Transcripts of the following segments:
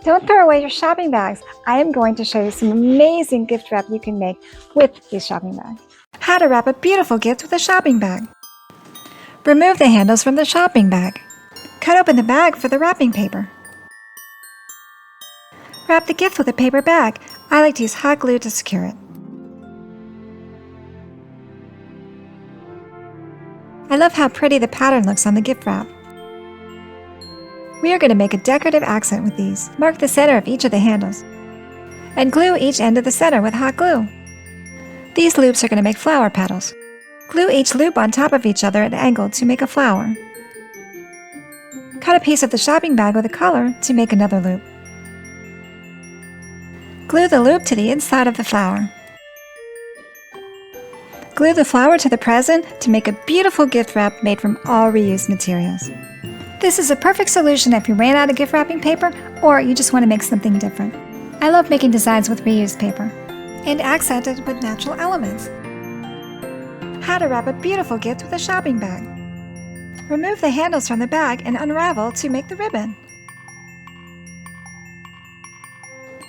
Don't throw away your shopping bags. I am going to show you some amazing gift wrap you can make with these shopping bags. How to wrap a beautiful gift with a shopping bag. Remove the handles from the shopping bag. Cut open the bag for the wrapping paper. Wrap the gift with a paper bag. I like to use hot glue to secure it. I love how pretty the pattern looks on the gift wrap. We are going to make a decorative accent with these. Mark the center of each of the handles and glue each end of the center with hot glue. These loops are going to make flower petals. Glue each loop on top of each other at an angle to make a flower. Cut a piece of the shopping bag with a color to make another loop. Glue the loop to the inside of the flower. Glue the flower to the present to make a beautiful gift wrap made from all reused materials. This is a perfect solution if you ran out of gift wrapping paper or you just want to make something different. I love making designs with reused paper and accented with natural elements. How to wrap a beautiful gift with a shopping bag. Remove the handles from the bag and unravel to make the ribbon.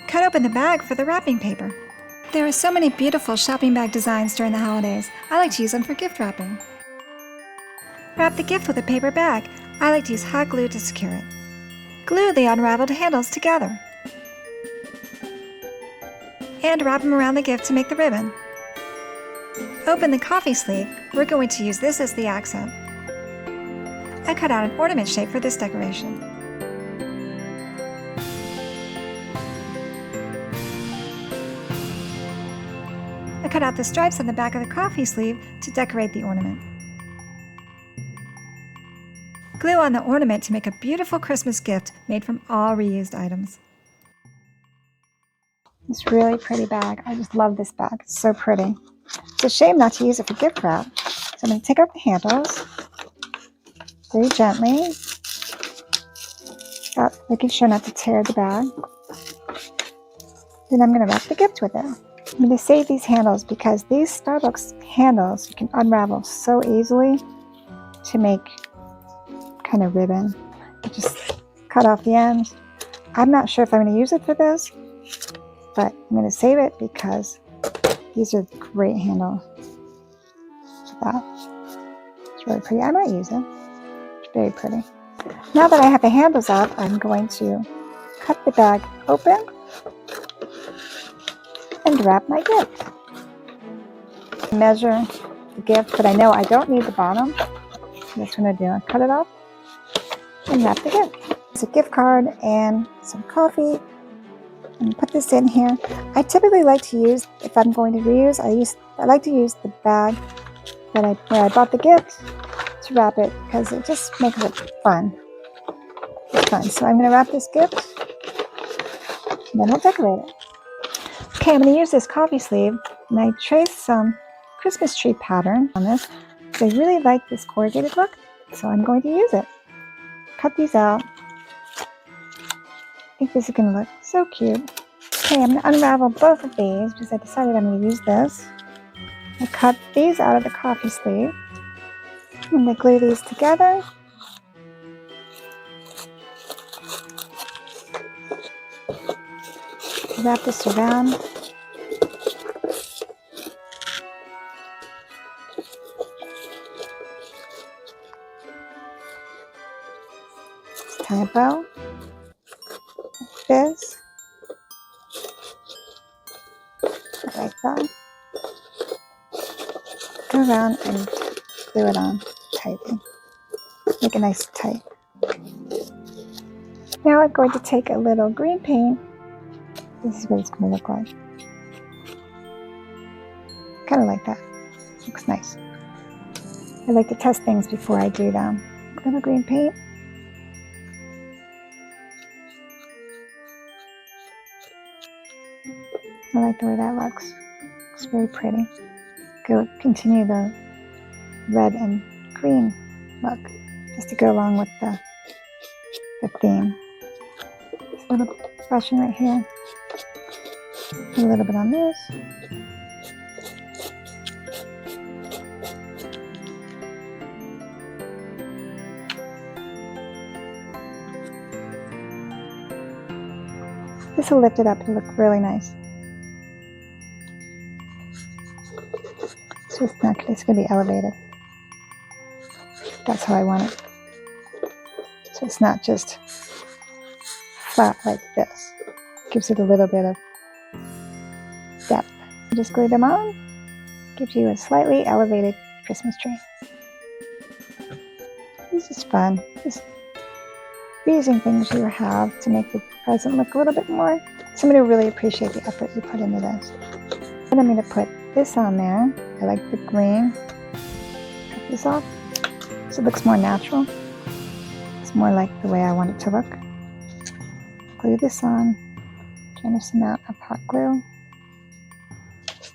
Cut open the bag for the wrapping paper. There are so many beautiful shopping bag designs during the holidays. I like to use them for gift wrapping. Wrap the gift with a paper bag. I like to use hot glue to secure it. Glue the unraveled handles together. And wrap them around the gift to make the ribbon. Open the coffee sleeve. We're going to use this as the accent. I cut out an ornament shape for this decoration. I cut out the stripes on the back of the coffee sleeve to decorate the ornament. Glue on the ornament to make a beautiful Christmas gift made from all reused items. This really pretty bag. I just love this bag. It's so pretty. It's a shame not to use it for gift wrap. So I'm going to take out the handles very gently, making sure not to tear the bag. Then I'm going to wrap the gift with it. I'm going to save these handles because these Starbucks handles you can unravel so easily to make kind of ribbon. You just cut off the ends. I'm not sure if I'm going to use it for this, but I'm going to save it because these are great handles for that. It's really pretty. I might use it. It's very pretty. Now that I have the handles up, I'm going to cut the bag open and wrap my gift. Measure the gift, but I know I don't need the bottom. So that's what I'm going to do. I cut it off and wrap the gift. It's a gift card and some coffee. And put this in here. I typically like to use, if I'm going to reuse, I like to use the bag where I bought the gift to wrap it because it just makes it fun. It's fun. So I'm going to wrap this gift and then we'll decorate it. Okay, I'm going to use this coffee sleeve and I traced some Christmas tree pattern on this because I really like this corrugated look, so I'm going to use it. Cut these out. I think this is going to look so cute. Okay, I'm going to unravel both of these because I decided I'm going to use this. I cut these out of the coffee sleeve. I'm going to glue these together. Wrap this around. Just tie a bow. This, like that. Go around and glue it on tightly. Make it nice and tight. Now I'm going to take a little green paint. This is what it's going to look like. Kind of like that. Looks nice. I like to test things before I do them. A little green paint. I like the way that looks. It's very pretty. Continue the red and green look, just to go along with the theme. Just a little brushing right here. A little bit on this. This will lift it up to look really nice. So it's going to be elevated. That's how I want it. So it's not just flat like this. It gives it a little bit of depth. Just glue them on. Gives you a slightly elevated Christmas tree. This is fun. Just reusing things you have to make the present look a little bit more. Somebody will really appreciate the effort you put into this. And I'm going to put this on there. I like the green. Cut this off so it looks more natural. It's more like the way I want it to look. Glue this on. Generous amount of hot glue.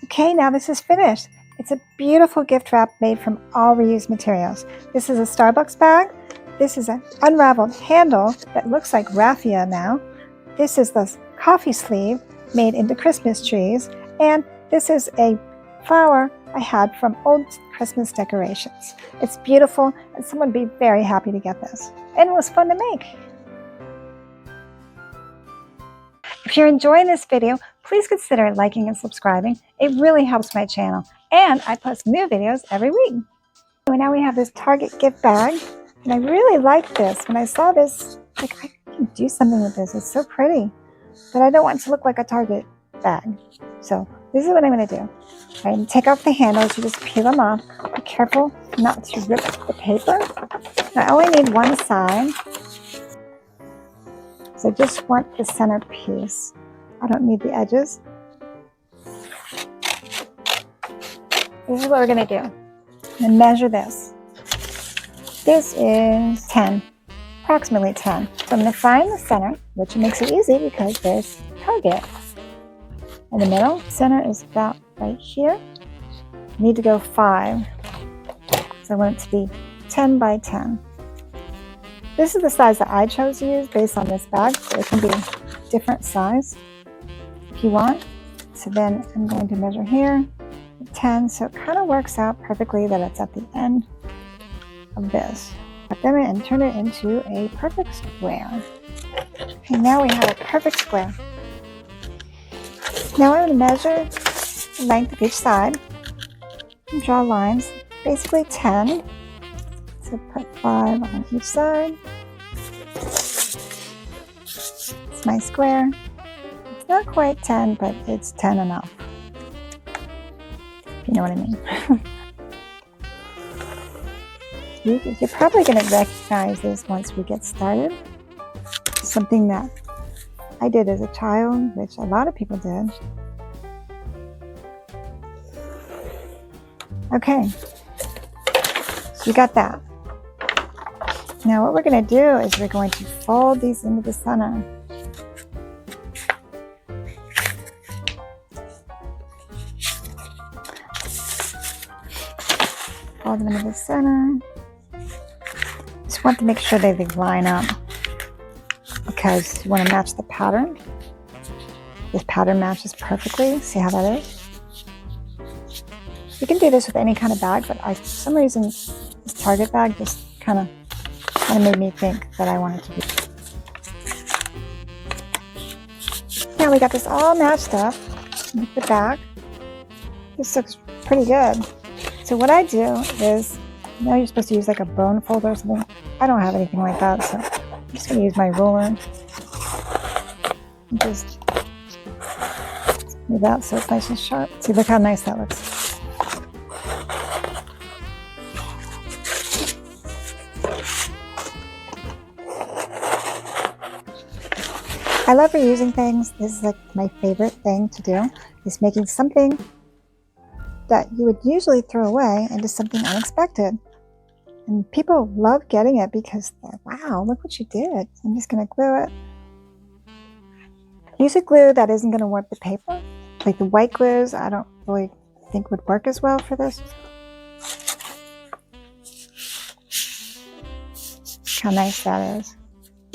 Okay, now this is finished. It's a beautiful gift wrap made from all reused materials. This is a Starbucks bag. This is an unraveled handle that looks like raffia now. This is the coffee sleeve made into Christmas trees. And this is a flower I had from old Christmas decorations. It's beautiful, and someone would be very happy to get this. And it was fun to make. If you're enjoying this video, please consider liking and subscribing. It really helps my channel. And I post new videos every week. And now we have this Target gift bag. And I really like this. When I saw this, like, I can do something with this. It's so pretty. But I don't want it to look like a Target bag. So this is what I'm going to do. I'm going to take off the handles. You just peel them off. Be careful not to rip the paper. I only need one side. So I just want the center piece. I don't need the edges. This is what we're going to do. And measure this. This is 10, approximately 10. So I'm going to find the center, which makes it easy because there's Target. In the middle, center is about right here. I need to go 5. So I want it to be 10 by 10. This is the size that I chose to use based on this bag. So it can be different size if you want. So then I'm going to measure here. 10, so it kind of works out perfectly that it's at the end of this. Cut them and turn it into a perfect square. Okay, now we have a perfect square. Now I'm going to measure the length of each side and draw lines, basically 10. So put 5 on each side. It's my square. It's not quite 10, but it's 10 enough. You know what I mean. You're probably going to recognize this once we get started. Something that I did as a child, which a lot of people did. Okay, so you got that. Now what we're going to do is we're going to fold these into the center. Fold them into the center. Just want to make sure they line up because you want to match the pattern. This pattern matches perfectly. See how that is? You can do this with any kind of bag, but for some reason this Target bag just kind of made me think that I wanted to do. Now we got this all matched up with the back. This looks pretty good. So what I do is, you know, you're supposed to use like a bone folder or something. I don't have anything like that, so I'm just going to use my ruler and just move that so it's nice and sharp. See, look how nice that looks. I love reusing things. This is like my favorite thing to do, is making something that you would usually throw away into something unexpected. And people love getting it because they're, wow, look what you did. I'm just going to glue it. Use a glue that isn't going to warp the paper. Like the white glues, I don't really think would work as well for this. How nice that is.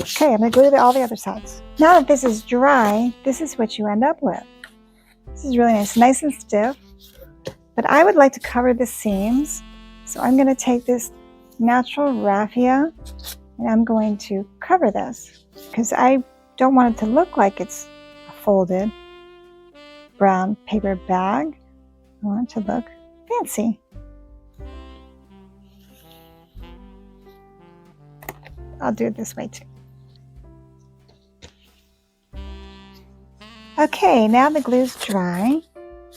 Okay, I'm going to glue all the other sides. Now that this is dry, this is what you end up with. This is really nice and stiff. But I would like to cover the seams. So I'm going to take this natural raffia and I'm going to cover this because I don't want it to look like it's folded brown paper bag. I want it to look fancy. I'll do it this way too. Okay, now the glue's dry.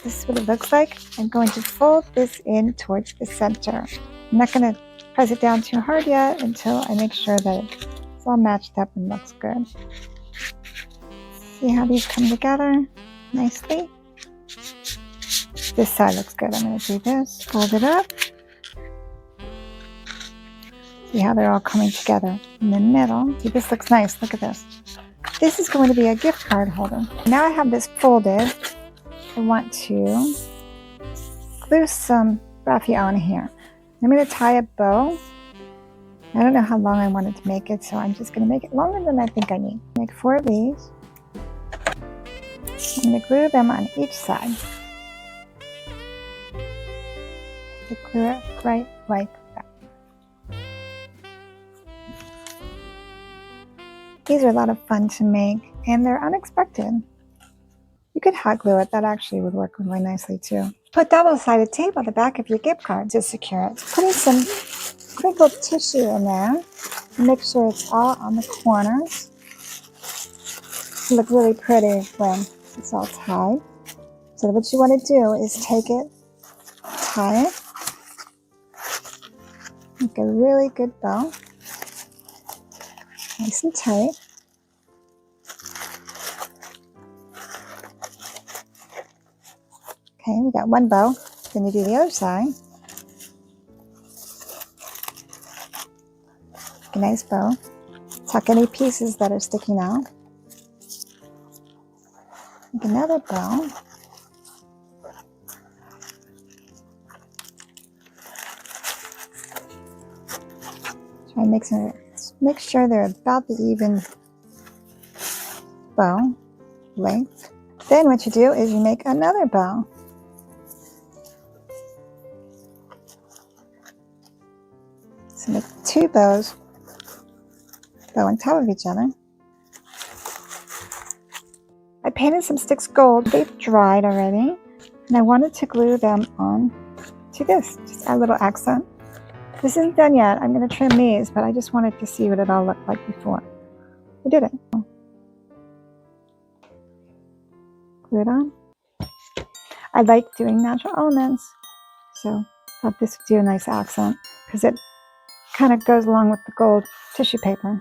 This is what it looks like. I'm going to fold this in towards the center. I'm not going to press it down too hard yet until I make sure that it's all matched up and looks good. See how these come together nicely? This side looks good. I'm going to do this, fold it up. See how they're all coming together in the middle. See, this looks nice. Look at this. This is going to be a gift card holder. Now I have this folded. I want to glue some raffia on here. I'm going to tie a bow. I don't know how long I wanted to make it, so I'm just going to make it longer than I think I need. Make 4 of these. I'm going to glue them on each side. Glue it right like that. These are a lot of fun to make, and they're unexpected. You could hot glue it. That actually would work really nicely too. Put double-sided tape on the back of your gift card to secure it. Put in some crinkled tissue in there. Make sure it's all on the corners. It'll look really pretty when it's all tied. So what you want to do is take it, tie it, make a really good bow, nice and tight. Okay, we got one bow. Then you do the other side. Make a nice bow. Tuck any pieces that are sticking out. Make another bow. Try and make sure they're about the even bow length. Then what you do is you make another bow. So make 2 bows, bow on top of each other. I painted some sticks gold. They've dried already, and I wanted to glue them on to this, just add a little accent. This isn't done yet. I'm going to trim these, but I just wanted to see what it all looked like before I did it. Glue it on. I like doing natural elements, so I thought this would do a nice accent because it kind of goes along with the gold tissue paper.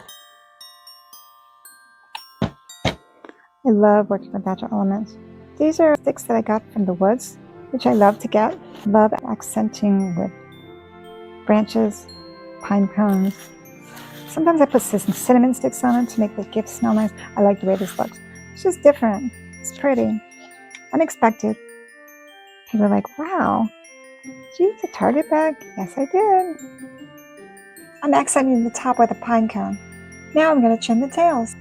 I love working with natural elements. These are sticks that I got from the woods, which I love to get. Love accenting with branches, pine cones. Sometimes I put some cinnamon sticks on it to make the gift smell nice. I like the way this looks. It's just different. It's pretty. Unexpected. People are like, wow, did you use a Target bag? Yes, I did. I'm accenting the top with a pine cone. Now I'm going to trim the tails.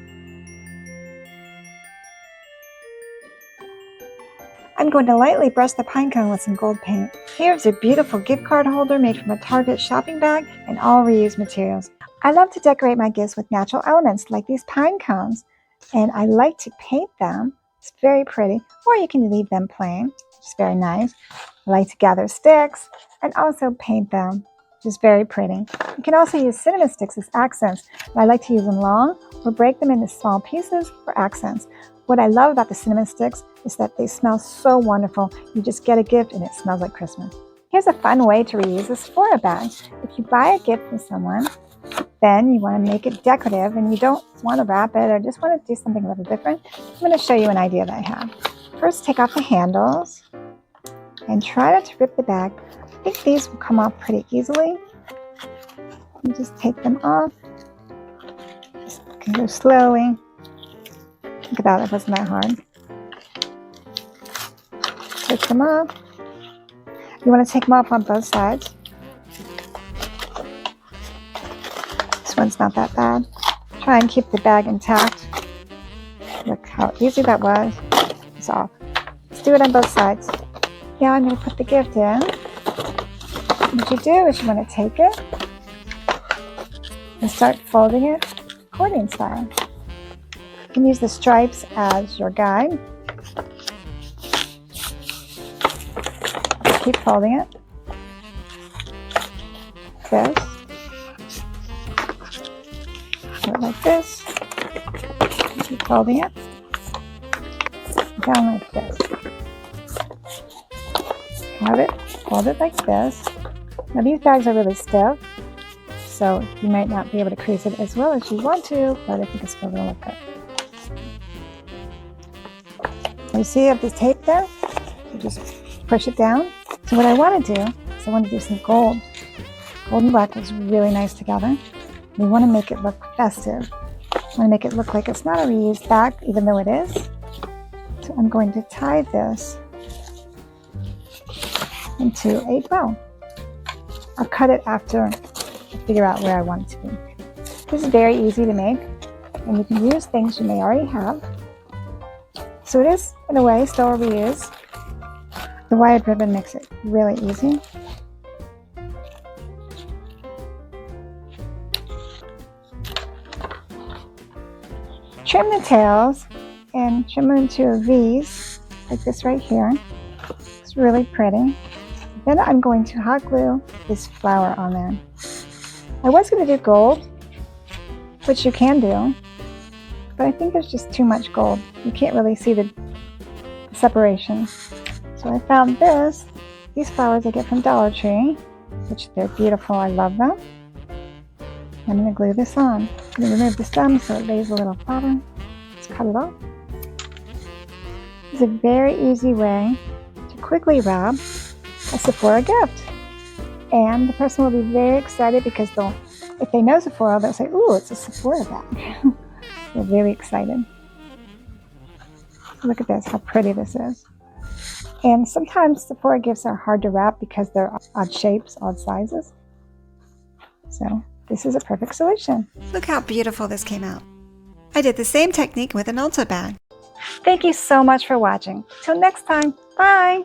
I'm going to lightly brush the pine cone with some gold paint. Here's a beautiful gift card holder made from a Target shopping bag and all reused materials. I love to decorate my gifts with natural elements like these pine cones, and I like to paint them. It's very pretty, or you can leave them plain, which is very nice. I like to gather sticks and also paint them, which is very pretty. You can also use cinnamon sticks as accents, but I like to use them long or break them into small pieces for accents. What I love about the cinnamon sticks is that they smell so wonderful. You just get a gift and it smells like Christmas. Here's a fun way to reuse a Sephora bag. If you buy a gift from someone, then you want to make it decorative and you don't want to wrap it or just want to do something a little different, I'm going to show you an idea that I have. First, take off the handles and try not to rip the bag. I think these will come off pretty easily. You just take them off. Just go slowly. Look at that, it wasn't that hard. Take them off. You want to take them off on both sides. This one's not that bad. Try and keep the bag intact. Look how easy that was. It's off. Let's do it on both sides. Now I'm going to put the gift in. What you do is you want to take it and start folding it accordion style. You can use the stripes as your guide. Keep folding it. This. Do it like this. Keep folding it. Down like this. Have it. Fold it like this. Now these bags are really stiff, so you might not be able to crease it as well as you want to, but I think it's still going to look good. You see I have this tape there? You just push it down. So what I want to do is I want to do some gold. Gold and black looks really nice together. We want to make it look festive. I want to make it look like it's not a reused bag, even though it is. So I'm going to tie this into a bow. I'll cut it after I figure out where I want it to be. This is very easy to make, and you can use things you may already have. So it is, in a way, still a reuse. The wired ribbon makes it really easy. Trim the tails and trim them into V's, like this right here. It's really pretty. Then I'm going to hot glue this flower on there. I was going to do gold, which you can do, but I think there's just too much gold. You can't really see the separation. So I found this. These flowers I get from Dollar Tree, which they're beautiful. I love them. I'm going to glue this on. I'm going to remove the stem so it lays a little flatter. Let's cut it off. It's a very easy way to quickly wrap a Sephora gift. And the person will be very excited because if they know Sephora, they'll say, ooh, it's a Sephora bag. They're really excited. Look at this, how pretty this is. And sometimes Sephora gifts are hard to wrap because they're odd shapes, odd sizes. So this is a perfect solution. Look how beautiful this came out. I did the same technique with an Ulta bag. Thank you so much for watching. Till next time, bye!